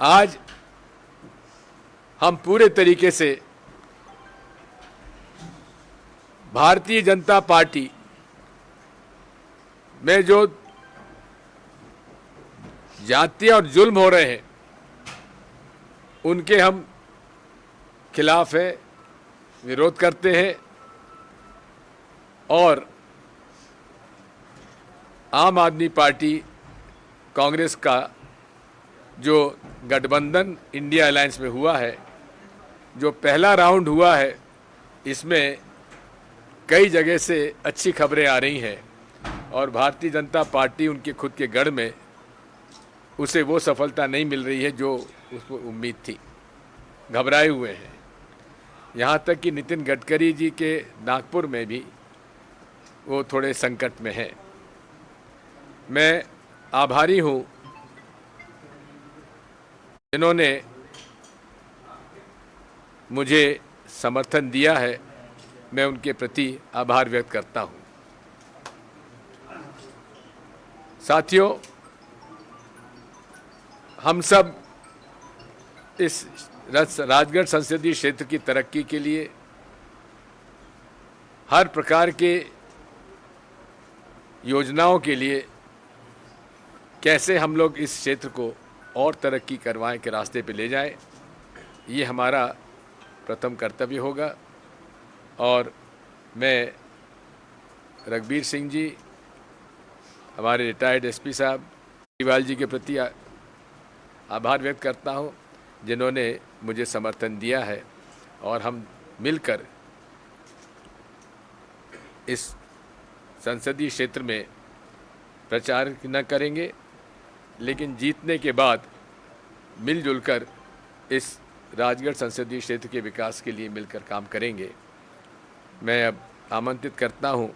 आज हम पूरे तरीके से भारतीय जनता पार्टी में जो जातीय और जुल्म हो रहे हैं उनके हम खिलाफ है, विरोध करते हैं और आम आदमी पार्टी कांग्रेस का जो गठबंधन इंडिया अलायंस में हुआ है, जो पहला राउंड हुआ है, इसमें कई जगह से अच्छी खबरें आ रही हैं और भारतीय जनता पार्टी उनके खुद के गढ़ में उसे वो सफलता नहीं मिल रही है जो उसको उम्मीद थी। घबराए हुए हैं। यहाँ तक कि नितिन गडकरी जी के नागपुर में भी वो थोड़े संकट में हैं। मैं आभारी हूँ जिन्होंने मुझे समर्थन दिया है, मैं उनके प्रति आभार व्यक्त करता हूँ। साथियों, हम सब इस राजगढ़ संसदीय क्षेत्र की तरक्की के लिए हर प्रकार के योजनाओं के लिए कैसे हम लोग इस क्षेत्र को और तरक्की करवाएं के रास्ते पे ले जाएं, ये हमारा प्रथम कर्तव्य होगा। और मैं रघबीर सिंह जी, हमारे रिटायर्ड एसपी साहब केजरीवाल जी के प्रति आभार व्यक्त करता हूं, जिन्होंने मुझे समर्थन दिया है और हम मिलकर इस संसदीय क्षेत्र में प्रचार न करेंगे, लेकिन जीतने के बाद मिलजुल कर इस राजगढ़ संसदीय क्षेत्र के विकास के लिए मिलकर काम करेंगे। मैं अब आमंत्रित करता हूं,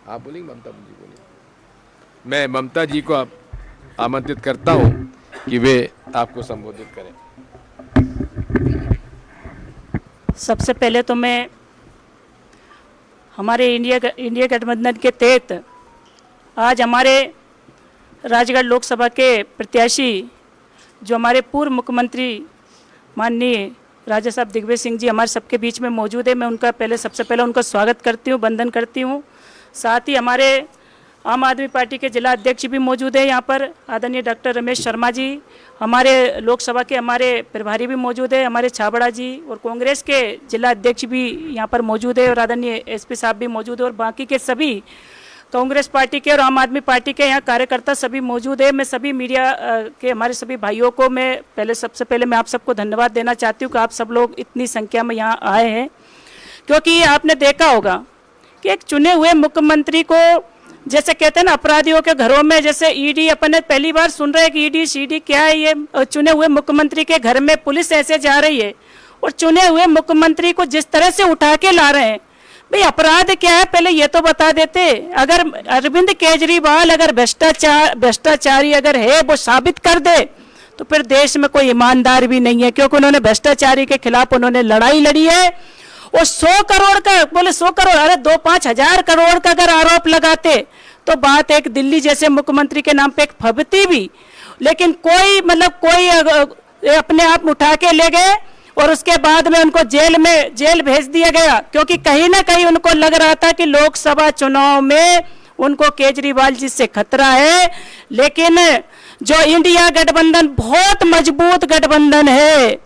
आप बोलेंगे ममता जी बोलेंगे, मैं ममता जी को आमंत्रित करता हूं कि वे आपको संबोधित करें। सबसे पहले तो मैं हमारे इंडिया गठबंधन के तहत आज हमारे राजगढ़ लोकसभा के प्रत्याशी जो हमारे पूर्व मुख्यमंत्री माननीय राजा साहब दिग्विजय सिंह जी हमारे सबके बीच में मौजूद है। मैं उनका सबसे पहले उनका स्वागत करती हूँ, वंदन करती हूँ। साथ ही हमारे आम आदमी पार्टी के जिला अध्यक्ष भी मौजूद है यहाँ पर, आदरणीय डॉक्टर रमेश शर्मा जी। हमारे लोकसभा के हमारे प्रभारी भी मौजूद है, हमारे छाबड़ा जी। और कांग्रेस के जिला अध्यक्ष भी यहाँ पर मौजूद है और आदरणीय एसपी साहब भी मौजूद है। और बाकी के सभी कांग्रेस पार्टी के और आम आदमी पार्टी के यहाँ कार्यकर्ता सभी मौजूद है। मैं सभी मीडिया के हमारे सभी भाइयों को मैं सबसे पहले मैं आप सबको धन्यवाद देना चाहती हूँ कि आप सब लोग इतनी संख्या में यहाँ आए हैं, क्योंकि आपने देखा होगा कि एक चुने हुए मुख्यमंत्री को, जैसे कहते हैं ना अपराधियों के घरों में, जैसे ईडी, अपन पहली बार सुन रहे हैं कि ईडी सीडी क्या है ये। चुने हुए मुख्यमंत्री के घर में पुलिस ऐसे जा रही है और चुने हुए मुख्यमंत्री को जिस तरह से उठा के ला रहे हैं, भाई अपराध क्या है पहले ये तो बता देते। अगर अरविंद केजरीवाल अगर भ्रष्टाचारी अगर है वो साबित कर दे तो फिर देश में कोई ईमानदार भी नहीं है, क्योंकि उन्होंने भ्रष्टाचारी के खिलाफ उन्होंने लड़ाई लड़ी है। और 100 करोड़ का बोले 100 करोड़, अरे 2-5 हजार करोड़ का अगर आरोप लगाते तो बात एक दिल्ली जैसे मुख्यमंत्री के नाम पे एक फबती भी, लेकिन कोई अपने आप उठा के ले गए और उसके बाद में उनको जेल भेज दिया गया, क्योंकि कहीं ना कहीं उनको लग रहा था कि लोकसभा चुनाव में उनको केजरीवाल जी से खतरा है। लेकिन जो इंडिया गठबंधन बहुत मजबूत गठबंधन है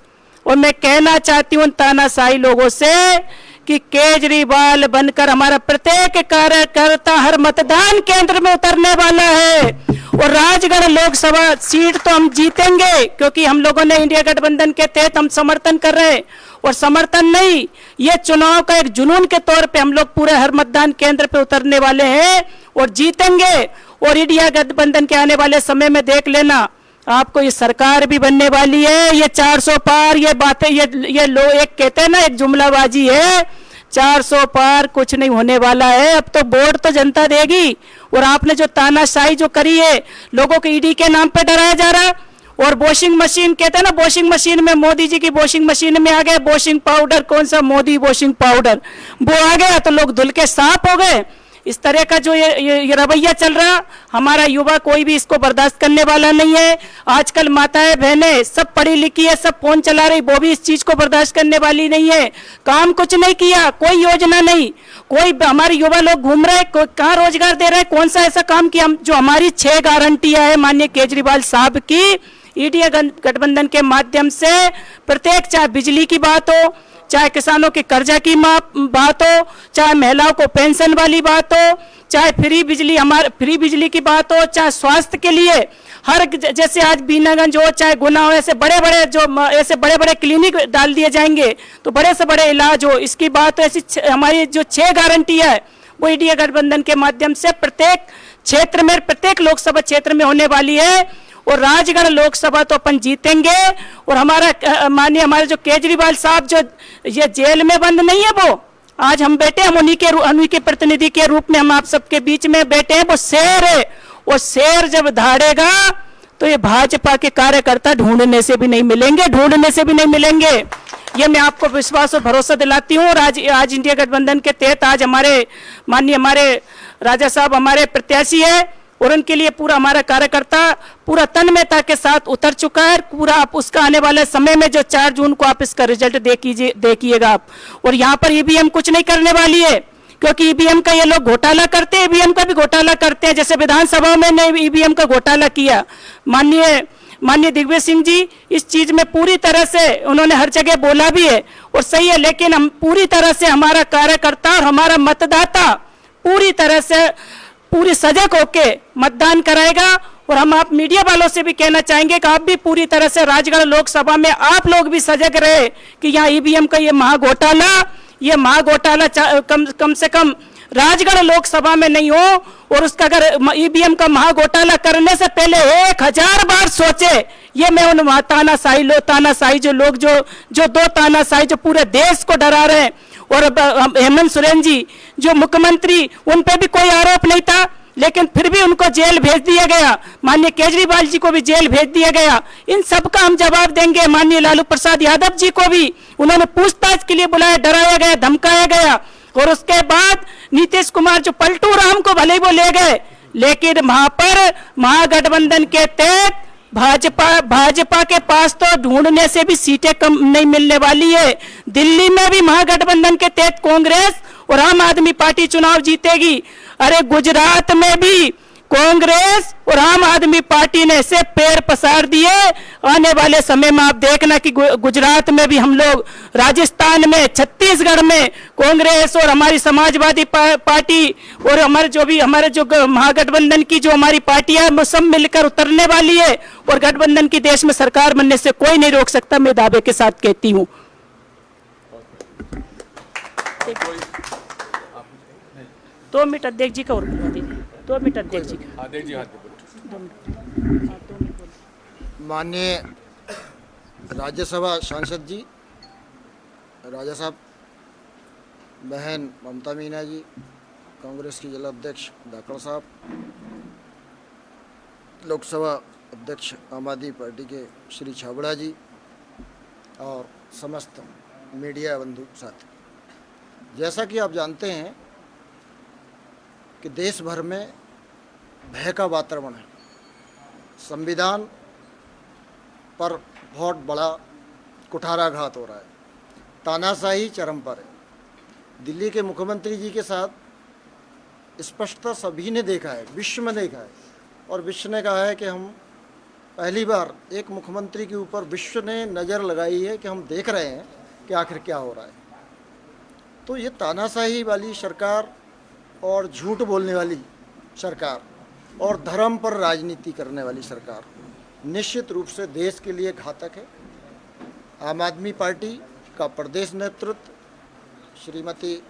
और मैं कहना चाहती हूँ तानाशाही लोगों से कि केजरीवाल बनकर हमारा प्रत्येक कार्यकर्ता हर मतदान केंद्र में उतरने वाला है और राजगढ़ लोकसभा सीट तो हम जीतेंगे, क्योंकि हम लोगों ने इंडिया गठबंधन के तहत हम समर्थन कर रहे हैं। और समर्थन नहीं, ये चुनाव का एक जुनून के तौर पे हम लोग पूरे हर मतदान केंद्र पे उतरने वाले हैं और जीतेंगे। और इंडिया गठबंधन के आने वाले समय में देख लेना, आपको ये सरकार भी बनने वाली है। ये 400 पार ये बातें ये लोग एक कहते हैं ना, एक जुमलाबाजी है, 400 पार कुछ नहीं होने वाला है। अब तो वोट तो जनता देगी। और आपने जो तानाशाही जो करी है, लोगों को ईडी के नाम पे डराया जा रहा, और वॉशिंग मशीन कहते हैं ना, वॉशिंग मशीन में मोदी जी की वॉशिंग मशीन में आ गए वॉशिंग पाउडर, कौन सा मोदी वॉशिंग पाउडर, वो आ गया तो लोग धुल के साफ हो गए। इस तरह का जो ये रवैया चल रहा, हमारा युवा कोई भी इसको बर्दाश्त करने वाला नहीं है। आजकल माताएं बहनें सब पढ़ी लिखी है, सब फोन चला रही, वो भी इस चीज को बर्दाश्त करने वाली नहीं है। काम कुछ नहीं किया, कोई योजना नहीं, कोई हमारे युवा लोग घूम रहे, कहाँ रोजगार दे रहे, कौन सा ऐसा काम किया जो हमारी 6 गारंटियां है माननीय केजरीवाल साहब की इंडिया गठबंधन के माध्यम से प्रत्येक, चाहे बिजली की बात हो, चाहे किसानों के कर्जा की बात हो, चाहे महिलाओं को पेंशन वाली बात हो, चाहे फ्री बिजली की बात हो, चाहे स्वास्थ्य के लिए हर, जैसे आज बीनागंज हो चाहे गुना हो, ऐसे बड़े बड़े क्लिनिक डाल दिए जाएंगे तो बड़े से बड़े इलाज हो, इसकी बात हो। ऐसी हमारी जो 6 गारंटी है वो इंडिया गठबंधन के माध्यम से प्रत्येक क्षेत्र में, प्रत्येक लोकसभा क्षेत्र में होने वाली है। और राजगढ़ लोकसभा तो अपन जीतेंगे। और हमारा माननीय हमारे जो केजरीवाल साहब जो ये जेल में बंद नहीं है, वो आज हम बैठे, हम उन्हीं के प्रतिनिधि के रूप में हम आप सबके बीच में बैठे हैं। वो शेर है, वो शेर जब धाड़ेगा तो ये भाजपा के कार्यकर्ता ढूंढने से भी नहीं मिलेंगे। ये मैं आपको विश्वास और भरोसा दिलाती हूँ। और आज इंडिया गठबंधन के तहत आज हमारे राजा साहब हमारे प्रत्याशी है और उनके लिए पूरा हमारा कार्यकर्ता पूरा तन्मयता के साथ उतर चुका है। पूरा आप उसका आने वाले समय में जो 4 जून को आप इसका रिजल्ट देखिएगा आप। और यहाँ पर ईवीएम कुछ नहीं करने वाली है, क्योंकि ईवीएम का ये लोग घोटाला करते हैं, ईवीएम का भी घोटाला करते हैं। जैसे विधानसभा में ने ईवीएम का घोटाला किया, माननीय दिग्विजय सिंह जी इस चीज में पूरी तरह से उन्होंने हर जगह बोला भी है और सही है, लेकिन हम पूरी तरह से हमारा कार्यकर्ता और हमारा मतदाता पूरी सजग होके मतदान कराएगा। और हम आप मीडिया वालों से भी कहना चाहेंगे कि आप भी पूरी तरह से राजगढ़ लोकसभा में आप लोग भी सजग रहे कि यहाँ ईवीएम का ये महाघोटाला कम से कम राजगढ़ लोकसभा में नहीं हो। और उसका अगर ईवीएम का महाघोटाला करने से पहले 1000 बार सोचे। ये मैं उन तानाशाही जो लोग जो 2 तानाशाही जो पूरे देश को डरा रहे हैं, और हेमंत सोरेन जी जो मुख्यमंत्री, उन पे भी कोई आरोप नहीं था, लेकिन फिर भी उनको जेल भेज दिया गया। माननीय केजरीवाल जी को भी जेल भेज दिया गया। इन सब का हम जवाब देंगे। माननीय लालू प्रसाद यादव जी को भी उन्होंने पूछताछ के लिए बुलाया, डराया गया, धमकाया गया। और उसके बाद नीतीश कुमार जो पलटू राम को भले ही वो ले गए, लेकिन वहां पर महागठबंधन के तहत भाजपा के पास तो ढूंढने से भी सीटें कम नहीं मिलने वाली है। दिल्ली में भी महागठबंधन के तहत कांग्रेस और आम आदमी पार्टी चुनाव जीतेगी। अरे गुजरात में भी कांग्रेस और आम आदमी पार्टी ने ऐसे पैर पसार दिए। आने वाले समय में आप देखना कि गुजरात में भी हम लोग, राजस्थान में, छत्तीसगढ़ में कांग्रेस और हमारी समाजवादी पार्टी और हमारे जो महागठबंधन की जो हमारी पार्टियां वो सब मिलकर उतरने वाली है। और गठबंधन की देश में सरकार बनने से कोई नहीं रोक सकता, मैं दावे के साथ कहती हूँ। 2 मिनट अध्यक्ष जी का और बोलवा दीजिए। 2 मिनट अध्यक्ष जी का। अध्यक्ष जी माननीय राज्यसभा सांसद जी, राजा साहब, बहन ममता मीना जी, कांग्रेस की जिला अध्यक्ष धाकड़ साहब, लोकसभा अध्यक्ष आम आदमी पार्टी के श्री छाबड़ा जी और समस्त मीडिया बंधु साथी, जैसा कि आप जानते हैं कि देश भर में भय का वातावरण है। संविधान पर बहुत बड़ा कुठाराघात हो रहा है, तानाशाही चरम पर है। दिल्ली के मुख्यमंत्री जी के साथ स्पष्टता सभी ने देखा है, विश्व में देखा है, और विश्व ने कहा है कि हम पहली बार एक मुख्यमंत्री के ऊपर विश्व ने नज़र लगाई है कि हम देख रहे हैं कि आखिर क्या हो रहा है। तो ये तानाशाही वाली सरकार और झूठ बोलने वाली सरकार और धर्म पर राजनीति करने वाली सरकार निश्चित रूप से देश के लिए घातक है। आम आदमी पार्टी का प्रदेश नेतृत्व श्रीमती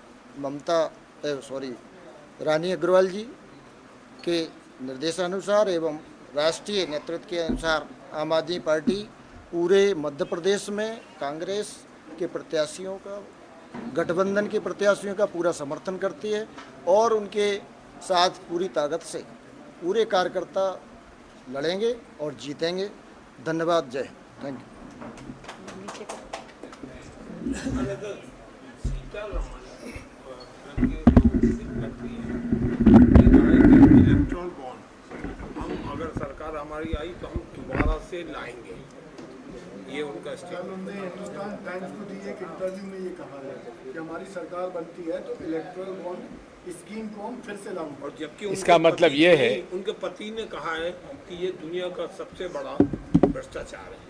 रानी अग्रवाल जी के निर्देशानुसार एवं राष्ट्रीय नेतृत्व के अनुसार आम आदमी पार्टी पूरे मध्य प्रदेश में कांग्रेस के प्रत्याशियों का, गठबंधन के प्रत्याशियों का पूरा समर्थन करती है और उनके साथ पूरी ताकत से पूरे कार्यकर्ता लड़ेंगे और जीतेंगे। धन्यवाद। जय हिंद। Thank you. अगर सरकार हमारी आई तो हम दोबारा से लाएंगे, ये उनका स्टेटमेंट। उन्होंने हिंदुस्तान टाइम्स को दी एक इंटरव्यू में ये कहा है कि हमारी सरकार बनती है तो इलेक्ट्रल बॉन्ड स्कीम को हम फिर से लागू। और जबकि इसका मतलब ये है, उनके पति ने कहा है कि ये दुनिया का सबसे बड़ा भ्रष्टाचार है।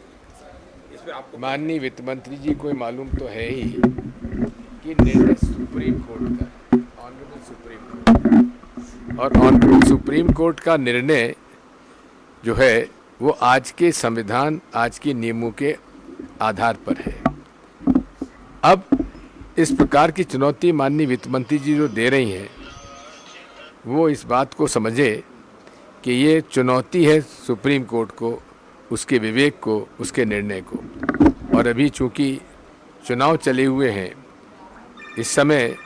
इस पे आपको माननीय वित्त मंत्री जी को मालूम तो है ही कि निर्णय सुप्रीम कोर्ट का, ऑनरेबल सुप्रीम कोर्ट, और ऑनरेबल सुप्रीम कोर्ट का निर्णय जो है वो आज के संविधान, आज के नियमों के आधार पर है। अब इस प्रकार की चुनौती माननीय वित्त मंत्री जी जो दे रही हैं, वो इस बात को समझे कि ये चुनौती है सुप्रीम कोर्ट को, उसके विवेक को, उसके निर्णय को। और अभी चूंकि चुनाव चले हुए हैं, इस समय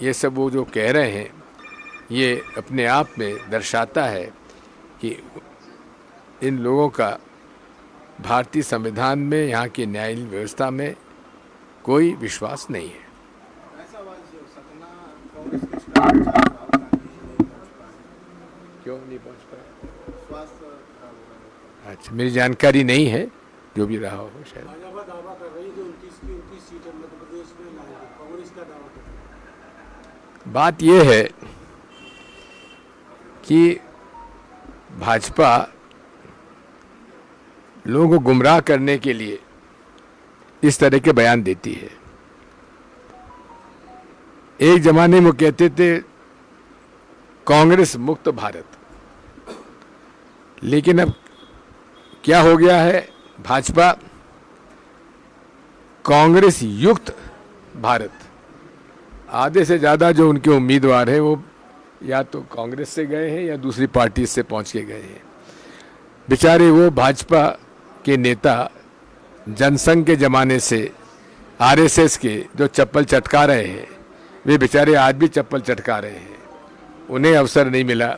ये सब वो जो कह रहे हैं, ये अपने आप में दर्शाता है कि इन लोगों का भारतीय संविधान में, यहाँ की न्यायिक व्यवस्था में कोई विश्वास नहीं है। क्यों नहीं पहुँच पाए? अच्छा, मेरी जानकारी नहीं है, जो भी रहा हो शायद। भाजपा दावा कर रही है कि 29 की 29 सीटें मध्य प्रदेश में लाएगी, कांग्रेस का दावा कर रही है। बात यह है कि भाजपा लोगों को गुमराह करने के लिए इस तरह के बयान देती है। एक जमाने में कहते थे कांग्रेस मुक्त भारत, लेकिन अब क्या हो गया है, भाजपा कांग्रेस युक्त भारत। आधे से ज़्यादा जो उनके उम्मीदवार हैं वो या तो कांग्रेस से गए हैं या दूसरी पार्टी से पहुंच के गए हैं। बेचारे वो भाजपा के नेता जनसंघ के ज़माने से आरएसएस के जो चप्पल चटका रहे हैं, वे बेचारे आज भी चप्पल चटका रहे हैं। उन्हें अवसर नहीं मिला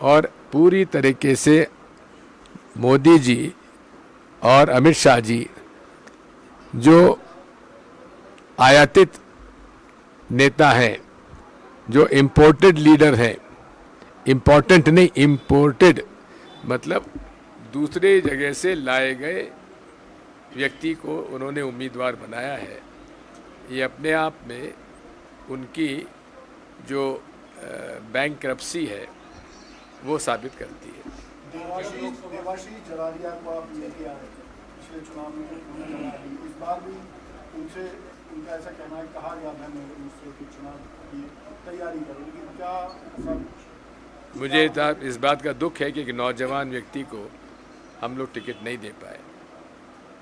और पूरी तरीके से मोदी जी और अमित शाह जी जो आयातित नेता हैं, जो इम्पोर्टेड लीडर हैं, इम्पोर्टेंट नहीं, इम्पोर्टेड मतलब दूसरे जगह से लाए गए व्यक्ति को उन्होंने उम्मीदवार बनाया है। ये अपने आप में उनकी जो बैंकरप्सी है वो साबित करती है। देवाशीष जरारिया को आप लेके आए पिछले चुनाव में, इस बार भी उनसे उनका ऐसा कहना है, कहा गया था मुझसे कि चुनाव की तैयारी करो, लेकिन क्या सब मुझे इस बात का दुख है कि एक नौजवान व्यक्ति को हम लोग टिकट नहीं दे पाए,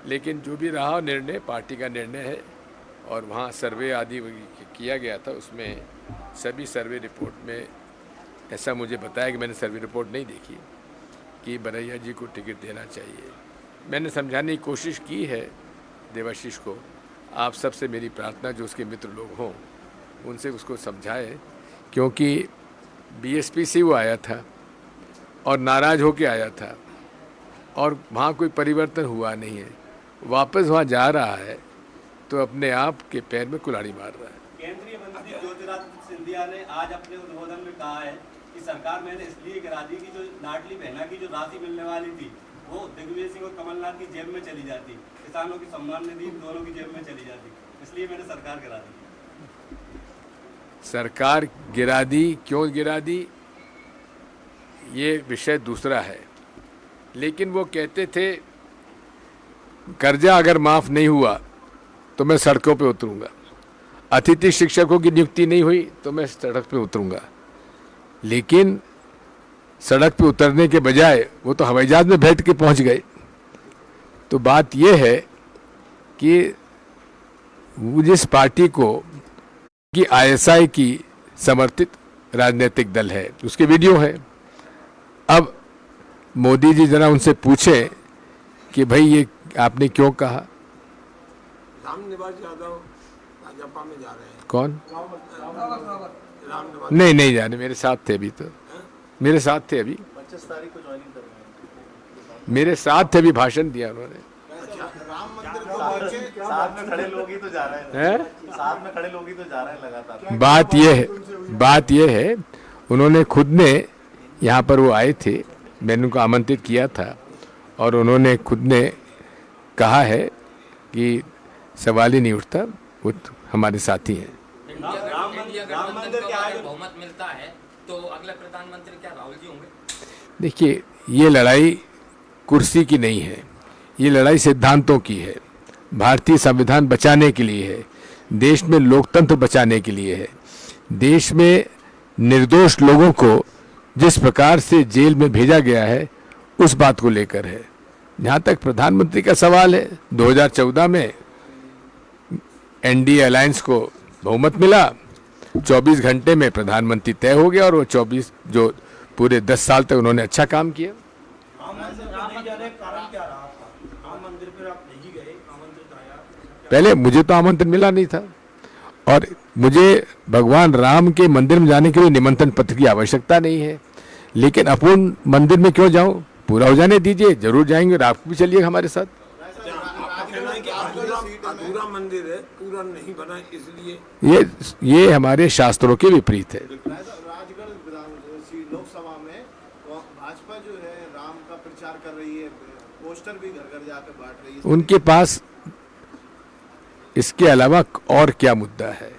लेकिन जो भी रहा निर्णय पार्टी का निर्णय है। और वहाँ सर्वे आदि किया गया था, उसमें सभी सर्वे रिपोर्ट में ऐसा मुझे बताया कि मैंने सर्वे रिपोर्ट नहीं देखी कि बरैया जी को टिकट देना चाहिए। मैंने समझाने की कोशिश की है देवाशीष को। आप सबसे मेरी प्रार्थना, जो उसके मित्र लोग हों उनसे उसको समझाए, क्योंकि बीएसपी से वो आया था और नाराज़ होके आया था और वहाँ कोई परिवर्तन हुआ नहीं है। वापस वहाँ जा रहा है तो अपने आप के पैर में कुल्हाड़ी मार रहा है। केंद्रीय मंत्री ज्योतिरादित्य सिंधिया ने आज अपने उद्बोधन में कहा है कि सरकार मैंने इसलिए गिरा दी कि जो लाडली बहना की जो राशि मिलने वाली थी वो दिग्विजय सिंह और कमलनाथ की जेब में चली जाती, किसानों की सम्मान निधि दोनों की जेब में चली जाती, इसलिए मैंने सरकार गिरा दी। सरकार गिरा दी, क्यों गिरा दी, ये विषय दूसरा है। लेकिन वो कहते थे कर्जा अगर माफ़ नहीं हुआ तो मैं सड़कों पे उतरूंगा, अतिथि शिक्षकों की नियुक्ति नहीं हुई तो मैं सड़क पे उतरूंगा। लेकिन सड़क पे उतरने के बजाय वो तो हवाई जहाज में बैठ के पहुंच गए। तो बात यह है कि वो जिस पार्टी को कि आईएसआई की समर्थित राजनीतिक दल है, उसके वीडियो है। अब मोदी जी जरा उनसे पूछें कि भाई ये आपने क्यों कहा। रामनिवास यादव भाजपा में जा रहे हैं। कौन? रामनिवास नहीं जाने, मेरे साथ थे अभी, तो मेरे साथ थे अभी, 25 तारीख को ज्वाइनिंग कर रहे हैं। मेरे साथ थे अभी, भाषण दिया उन्होंने। राम मंदिर साथ में खड़े लोग ही तो जा रहे हैं, हैं? साथ में खड़े लोग ही तो जा रहे हैं लगातार। बात यह है उन्होंने खुद ने यहाँ पर वो आए थे मैंने उनको आमंत्रित किया था और उन्होंने खुद ने कहा है कि सवाल ही नहीं उठता, वो हमारे साथी हैं। राम मंदिर के आगे बहुमत मिलता है तो अगले प्रधानमंत्री क्या राहुल जी होंगे? देखिए, ये लड़ाई कुर्सी की नहीं है, ये लड़ाई सिद्धांतों की है। भारतीय संविधान बचाने के लिए है, देश में लोकतंत्र बचाने के लिए है, देश में निर्दोष लोगों को जिस प्रकार से जेल में भेजा गया है उस बात को लेकर है। जहाँ तक प्रधानमंत्री का सवाल है, 2014 में एनडीए अलायंस को बहुमत मिला, 24 घंटे में प्रधानमंत्री तय हो गया और वो 24 जो पूरे 10 साल तक उन्होंने अच्छा काम किया। राम मंदिर जाने का कारण क्या रहा आपका? राम मंदिर पर आप नहीं गए, आमंत्रित आया? पहले मुझे तो आमंत्रण मिला नहीं था और मुझे भगवान राम के मंदिर में जाने के लिए निमंत्रण पत्र की आवश्यकता नहीं है, लेकिन अपन मंदिर में क्यों जाऊं, पूरा हो जाने दीजिए, जरूर जाएंगे और आप भी चलिए हमारे साथ। आपका कहना है कि अधूरा मंदिर है, पूरा नहीं बना, इसलिए ये हमारे शास्त्रों के विपरीत है। राजगढ़ लोकसभा में भाजपा जो है राम का प्रचार कर रही है, पोस्टर भी घर घर जाकर बांट रही है। उनके पास इसके अलावा और क्या मुद्दा है,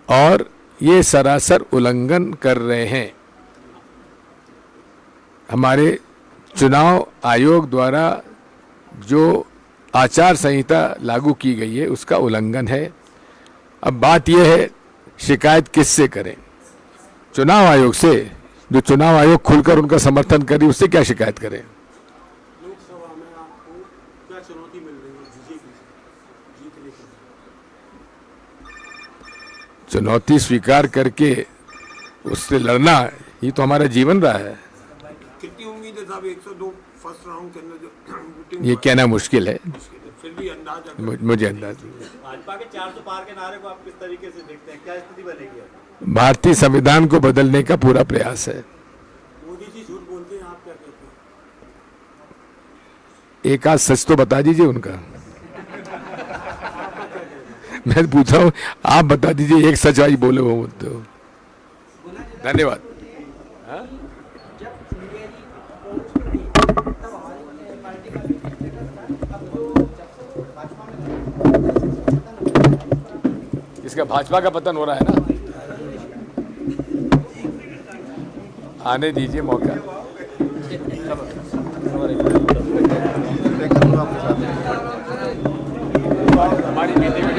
और ये सरासर उल्लंघन कर रहे हैं। हमारे चुनाव आयोग द्वारा जो आचार संहिता लागू की गई है उसका उल्लंघन है। अब बात यह है, शिकायत किससे करें? चुनाव आयोग से, जो चुनाव आयोग खुलकर उनका समर्थन करे, उससे क्या शिकायत करें? लोकसभा में आपको क्या चुनौती मिल रही है बीजेपी से जीतने के लिए? चुनौती स्वीकार करके उससे लड़ना, ये तो हमारा जीवन रहा है। कितनी उम्मीद है साहब 102 फर्स्ट राउंड के अंदर जो वोटिंग ये कहना मुश्किल है, फिर भी अंदाजा मुझे अंदाज नहीं है। भाजपा के 400 पार के नारे को आप किस तरीके से देखते हैं, क्या स्थिति बनेगी अब? भारतीय संविधान को बदलने का पूरा प्रयास है। मोदी जी झूठ बोलते हैं, आप क्या कहते हैं? एक आध सच तो बता दीजिए उनका। मैं पूछ रहा हूँ, आप बता दीजिए, एक सच आज बोले हो तो। धन्यवाद। इसका भाजपा का पतन हो रहा है ना, आने दीजिए मौका। हमारी मीटिंग में